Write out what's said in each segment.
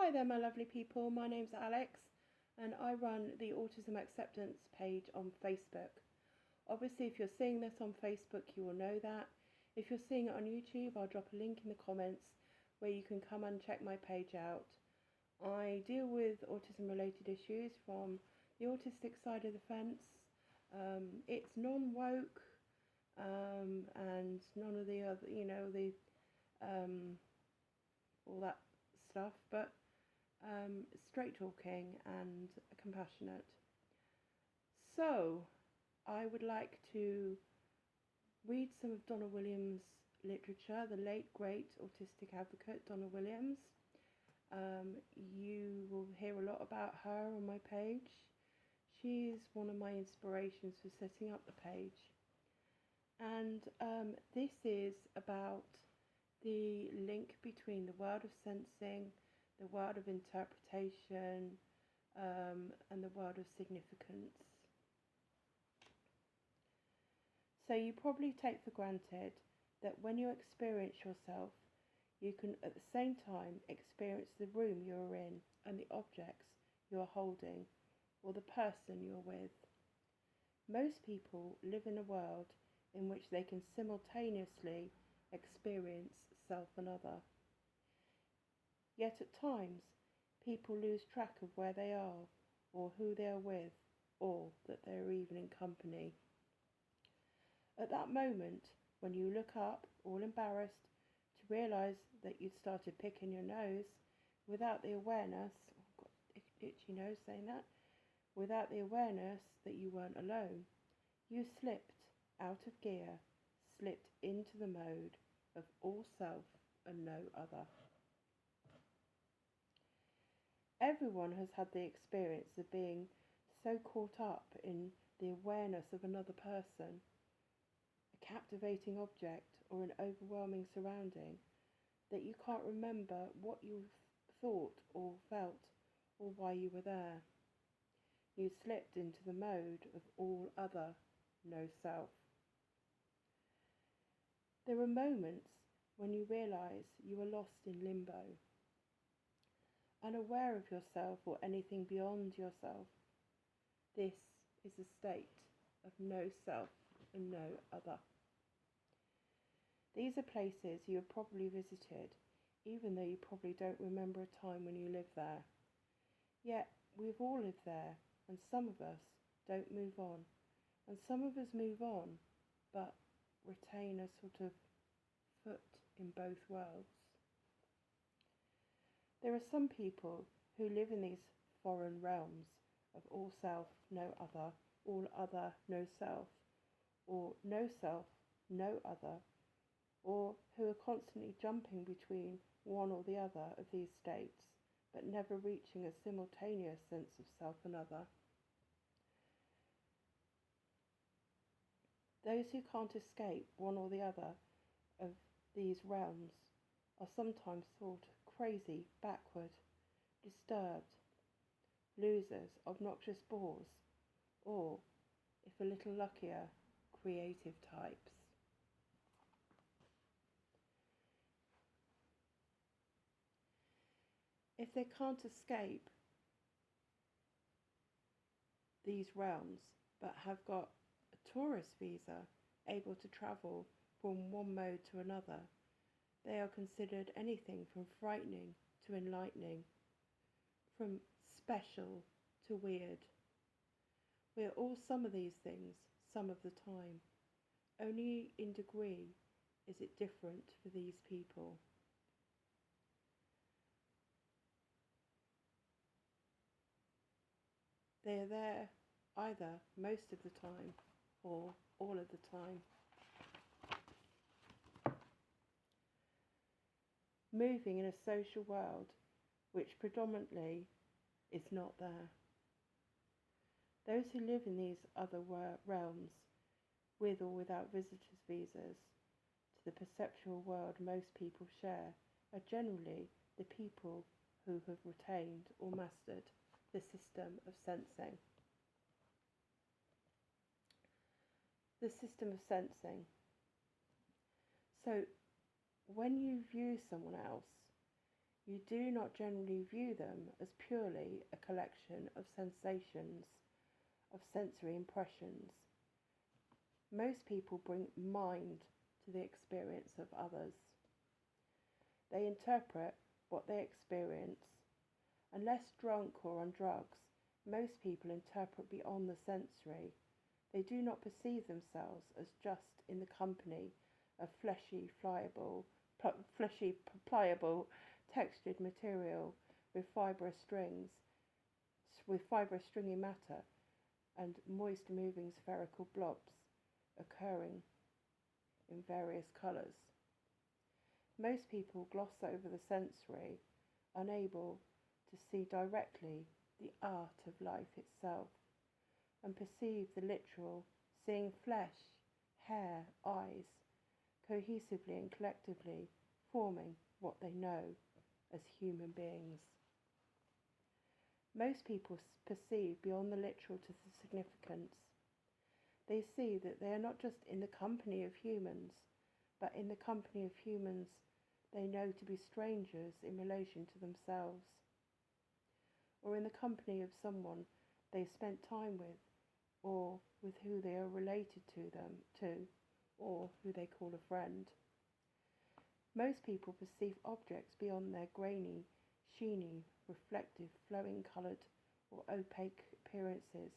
Hi there, my lovely people. My name's Alex, and I run the Autism Acceptance page on Facebook. Obviously, if you're seeing this on Facebook, you will know that. If you're seeing it on YouTube, I'll drop a link in the comments where you can come and check my page out. I deal with autism-related issues from the autistic side of the fence. It's non-woke and none of the other, all that stuff, but straight talking and compassionate. So I would like to read some of Donna Williams' literature, the late great autistic advocate Donna Williams. You will hear a lot about her on my page. She's one of my inspirations for setting up the page. And this is about the link between the world of sensing, the world of interpretation, and the world of significance. So you probably take for granted that when you experience yourself, you can at the same time experience the room you're in and the objects you're holding or the person you're with. Most people live in a world in which they can simultaneously experience self and other. Yet at times, people lose track of where they are, or who they are with, or that they are even in company. At that moment, when you look up, all embarrassed, to realise that you'd started picking your nose, without the awareness, I've got itchy nose saying that, without the awareness that you weren't alone, you slipped out of gear, slipped into the mode of all self and no other. Everyone has had the experience of being so caught up in the awareness of another person, a captivating object or an overwhelming surrounding, that you can't remember what you thought or felt or why you were there. You slipped into the mode of all other, no self. There are moments when you realise you are lost in limbo, unaware of yourself or anything beyond yourself. This is a state of no self and no other. These are places you have probably visited, even though you probably don't remember a time when you lived there. Yet we've all lived there, and some of us don't move on, and some of us move on, but retain a sort of foot in both worlds. There are some people who live in these foreign realms of all self, no other, all other, no self, or no self, no other, or who are constantly jumping between one or the other of these states, but never reaching a simultaneous sense of self and other. Those who can't escape one or the other of these realms are sometimes thought crazy, backward, disturbed, losers, obnoxious bores, or, if a little luckier, creative types. If they can't escape these realms but have got a tourist visa, able to travel from one mode to another, they are considered anything from frightening to enlightening, from special to weird. We are all some of these things, some of the time. Only in degree is it different for these people. They are there either most of the time or all of the time. Moving in a social world which predominantly is not there. Those who live in these other realms, with or without visitors' visas, to the perceptual world most people share, are generally the people who have retained or mastered the system of sensing. The system of sensing. So when you view someone else, You do not generally view them as purely a collection of sensations, of sensory impressions. Most people bring mind to the experience of others. They interpret what they experience. Unless drunk or on drugs, most people interpret beyond the sensory. They do not perceive themselves as just in the company of fleshy, pliable, textured material with fibrous stringy matter and moist moving spherical blobs occurring in various colours. Most people gloss over the sensory, unable to see directly the art of life itself, and perceive the literal, seeing flesh, hair, eyes, cohesively and collectively forming what they know as human beings. Most people perceive beyond the literal to the significance. They see that they are not just in the company of humans, but in the company of humans they know to be strangers in relation to themselves, or in the company of someone they've spent time with, or with who they are related to, or who they call a friend. Most people perceive objects beyond their grainy, sheeny, reflective, flowing coloured or opaque appearances,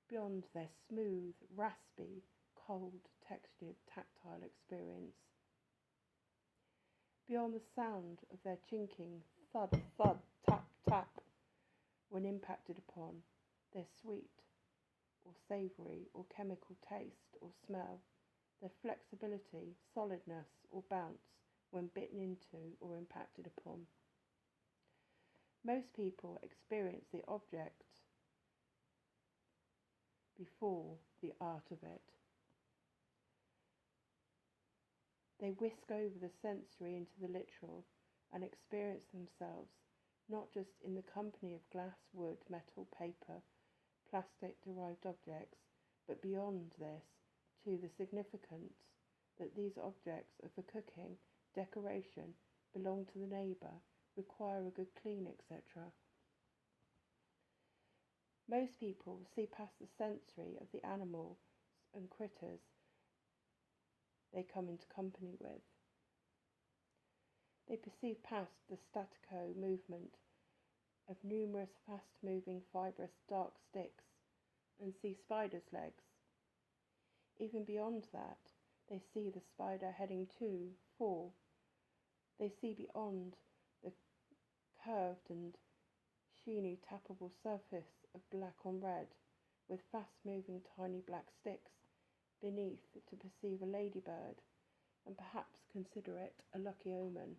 beyond their smooth, raspy, cold, textured, tactile experience, beyond the sound of their chinking, thud, thud, tap, tap, when impacted upon, their sweet or savoury or chemical taste or smell, their flexibility, solidness or bounce when bitten into or impacted upon. Most people experience the object before the art of it. They whisk over the sensory into the literal and experience themselves not just in the company of glass, wood, metal, paper, plastic-derived objects, but beyond this to the significance that these objects are for cooking, decoration, belong to the neighbour, require a good clean, etc. Most people see past the sensory of the animals and critters they come into company with. They perceive past the statico movement of numerous fast-moving fibrous dark sticks and see spiders' legs. Even beyond that, they see the spider heading to fall. They see beyond the curved and sheeny tappable surface of black on red with fast-moving tiny black sticks beneath to perceive a ladybird and perhaps consider it a lucky omen.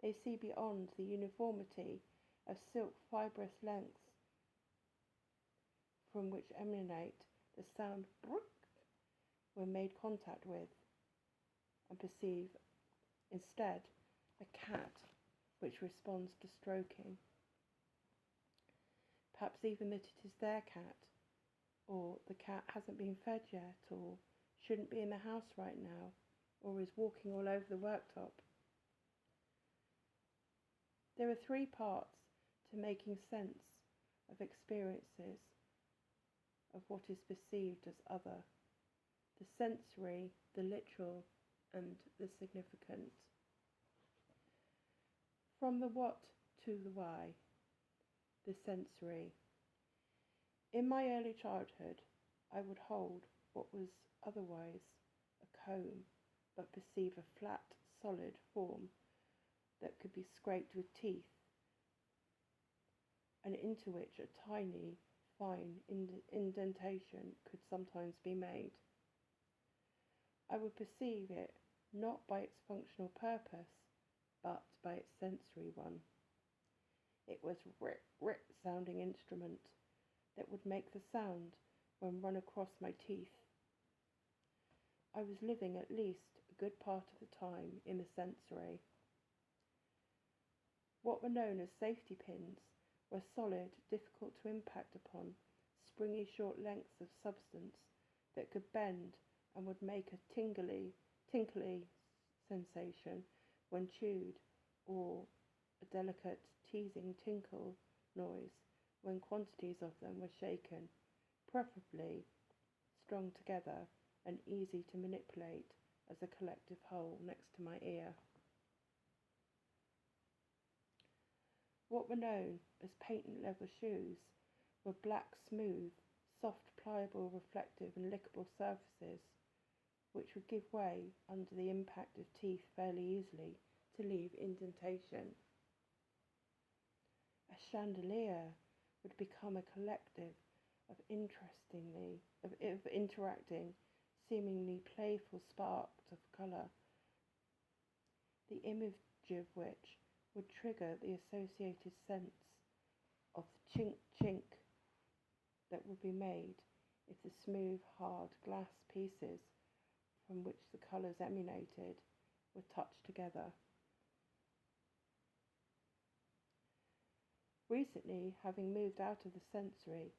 They see beyond the uniformity of silk fibrous lengths from which emanate the sound brook when made contact with, and perceive instead a cat which responds to stroking. Perhaps even that it is their cat, or the cat hasn't been fed yet, or shouldn't be in the house right now, or is walking all over the worktop. There are three parts to making sense of experiences of what is perceived as other: the sensory, the literal, and the significant. From the what to the why, the sensory. In my early childhood, I would hold what was otherwise a cone, but perceive a flat, solid form that could be scraped with teeth, and into which a tiny, fine indentation could sometimes be made. I would perceive it not by its functional purpose, but by its sensory one. It was rip sounding instrument that would make the sound when run across my teeth. I was living at least a good part of the time in the sensory. What were known as safety pins were solid, difficult to impact upon, springy short lengths of substance that could bend and would make a tinkly sensation when chewed, or a delicate teasing tinkle noise when quantities of them were shaken, preferably strung together and easy to manipulate as a collective whole next to my ear. What were known as patent leather shoes were black, smooth, soft, pliable, reflective and lickable surfaces which would give way under the impact of teeth fairly easily to leave indentation. A chandelier would become a collective of interacting, seemingly playful sparks of colour, the image of which would trigger the associated sense of the chink chink that would be made if the smooth, hard glass pieces from which the colours emanated were touched together. Recently, having moved out of the sensory,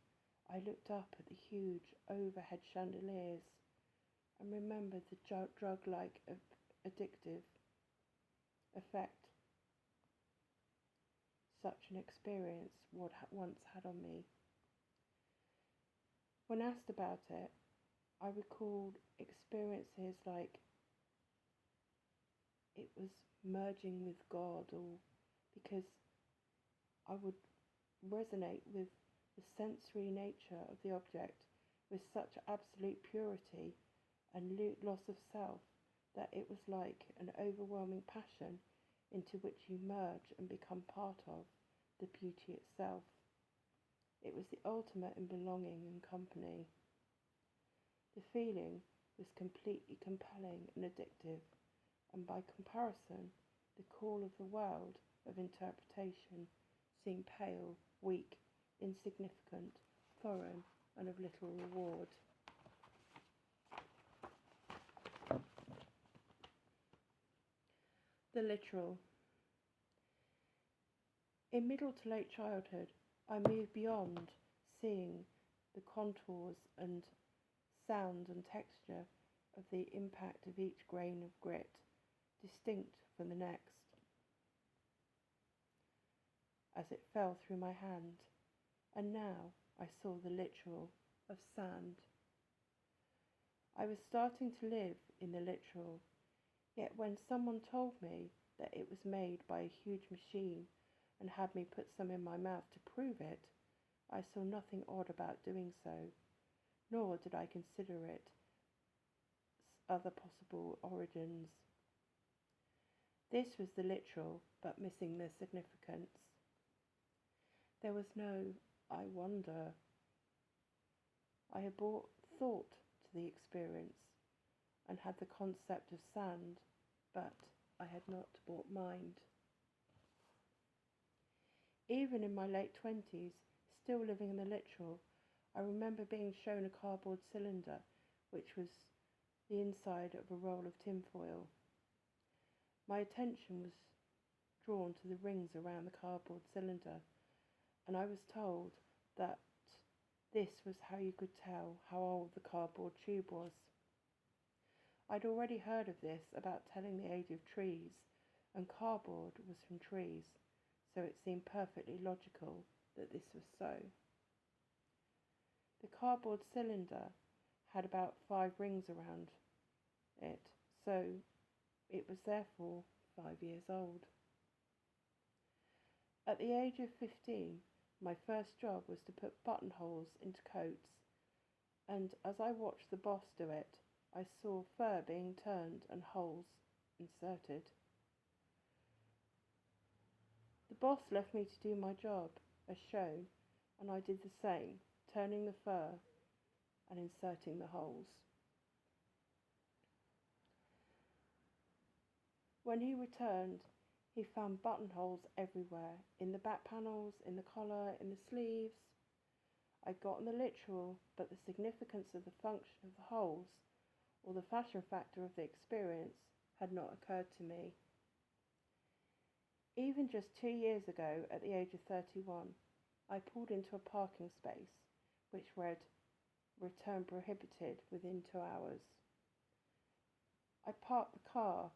I looked up at the huge overhead chandeliers and remembered the drug-like addictive effect such an experience would once had on me. When asked about it, I recalled experiences like it was merging with God, or because I would resonate with the sensory nature of the object with such absolute purity and loss of self that it was like an overwhelming passion into which you merge and become part of the beauty itself. It was the ultimate in belonging and company. The feeling was completely compelling and addictive, and by comparison, the call of the world of interpretation seemed pale, weak, insignificant, foreign, and of little reward. The literal. In middle to late childhood, I moved beyond seeing the contours and sound and texture of the impact of each grain of grit, distinct from the next, as it fell through my hand, and now I saw the literal of sand. I was starting to live in the literal, yet when someone told me that it was made by a huge machine and had me put some in my mouth to prove it, I saw nothing odd about doing so, nor did I consider it other possible origins. This was the literal, but missing the significance. There was no, I wonder. I had brought thought to the experience and had the concept of sand, but I had not brought mind. Even in my late 20s, still living in the literal, I remember being shown a cardboard cylinder, which was the inside of a roll of tinfoil. My attention was drawn to the rings around the cardboard cylinder, and I was told that this was how you could tell how old the cardboard tube was. I'd already heard of this about telling the age of trees, and cardboard was from trees, so it seemed perfectly logical that this was so. The cardboard cylinder had about 5 rings around it, so it was therefore 5 years old. At the age of 15, my first job was to put buttonholes into coats, and as I watched the boss do it, I saw fur being turned and holes inserted. The boss left me to do my job as shown, and I did the same, turning the fur and inserting the holes. When he returned, he found buttonholes everywhere, in the back panels, in the collar, in the sleeves. I got on the literal, but the significance of the function of the holes, or the fashion factor of the experience, had not occurred to me. Even just 2 years ago, at the age of 31, I pulled into a parking space which read, "Return prohibited within 2 hours." I parked the car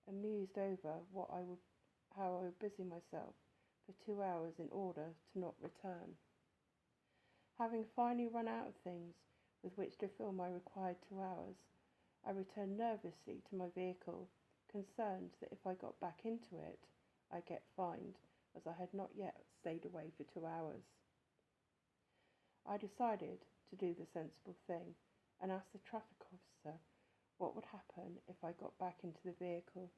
and mused over what I would how I would busy myself for 2 hours in order to not return. Having finally run out of things with which to fill my required 2 hours, I returned nervously to my vehicle, concerned that if I got back into it, I'd get fined, as I had not yet stayed away for 2 hours. I decided to do the sensible thing and asked the traffic officer what would happen if I got back into the vehicle.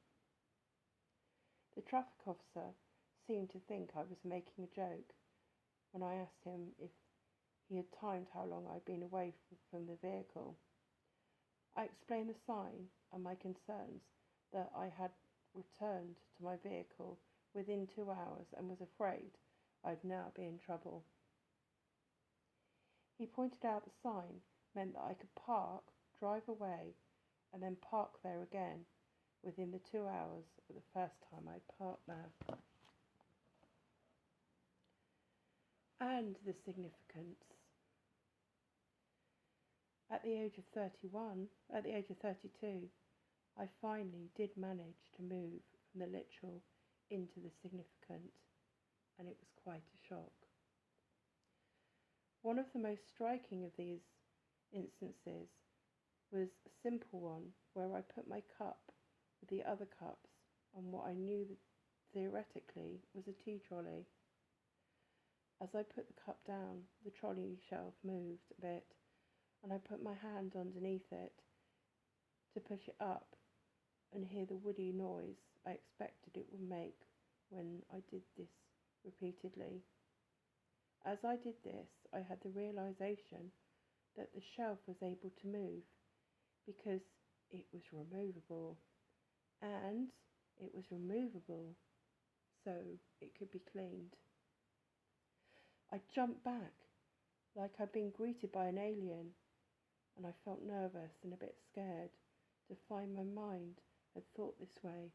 The traffic officer seemed to think I was making a joke when I asked him if he had timed how long I'd been away from the vehicle. I explained the sign and my concerns, that I had returned to my vehicle within 2 hours and was afraid I'd now be in trouble. He pointed out the sign meant that I could park, drive away, and then park there again within the 2 hours of the first time I parked there. And the significance. At the age of 32, I finally did manage to move from the literal into the significant, and it was quite a shock. One of the most striking of these instances was a simple one where I put my cup with the other cups on what I knew that theoretically was a tea trolley. As I put the cup down, the trolley shelf moved a bit, and I put my hand underneath it to push it up and hear the woody noise I expected it would make when I did this repeatedly. As I did this, I had the realization that the shelf was able to move because it was removable, and it was removable so it could be cleaned. I jumped back like I'd been greeted by an alien, and I felt nervous and a bit scared to find my mind had thought this way.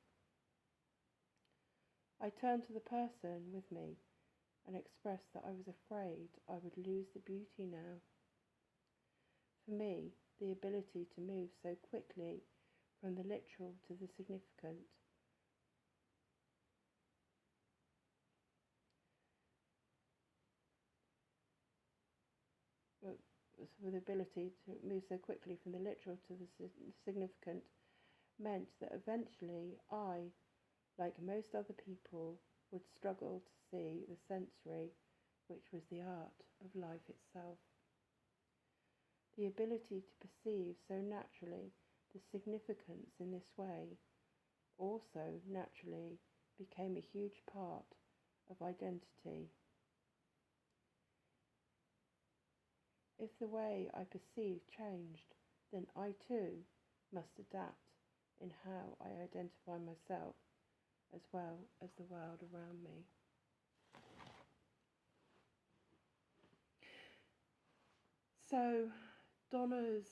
I turned to the person with me and expressed that I was afraid I would lose the beauty now. For me, the ability to move so quickly from the literal to the significant significant meant that eventually I, like most other people, would struggle to see the sensory, which was the art of life itself. The ability to perceive so naturally the significance in this way also naturally became a huge part of identity. If the way I perceive changed, then I too must adapt in how I identify myself as well as the world around me. So Donna's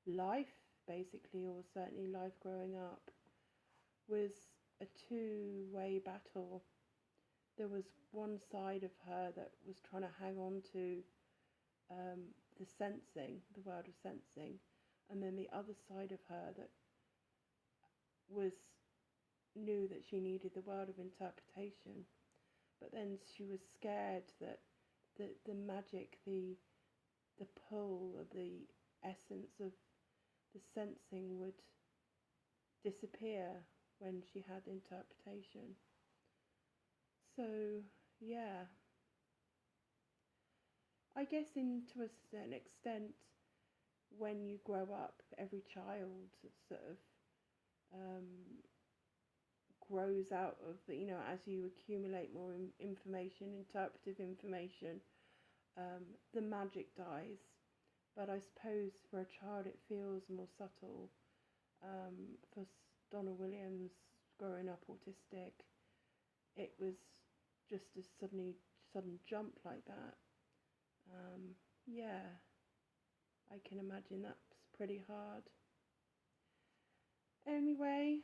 life, basically, or certainly life growing up, was a two-way battle. There was one side of her that was trying to hang on to the sensing, the world of sensing, and then the other side of her that knew that she needed the world of interpretation, but then she was scared that the magic, the pull, the essence of the sensing would disappear when she had interpretation. So yeah, I guess to a certain extent, when you grow up, every child sort of grows out of as you accumulate more information, interpretive information, the magic dies. But I suppose for a child it feels more subtle. For Donna Williams, growing up autistic, it was just a sudden jump like that. Yeah, I can imagine that's pretty hard. Anyway,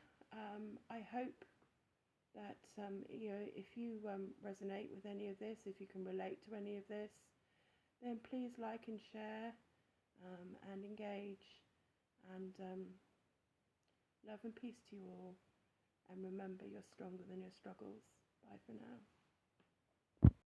I hope that if you resonate with any of this, if you can relate to any of this, then please like and share and engage, and love and peace to you all. and remember you're stronger than your struggles. Bye for now.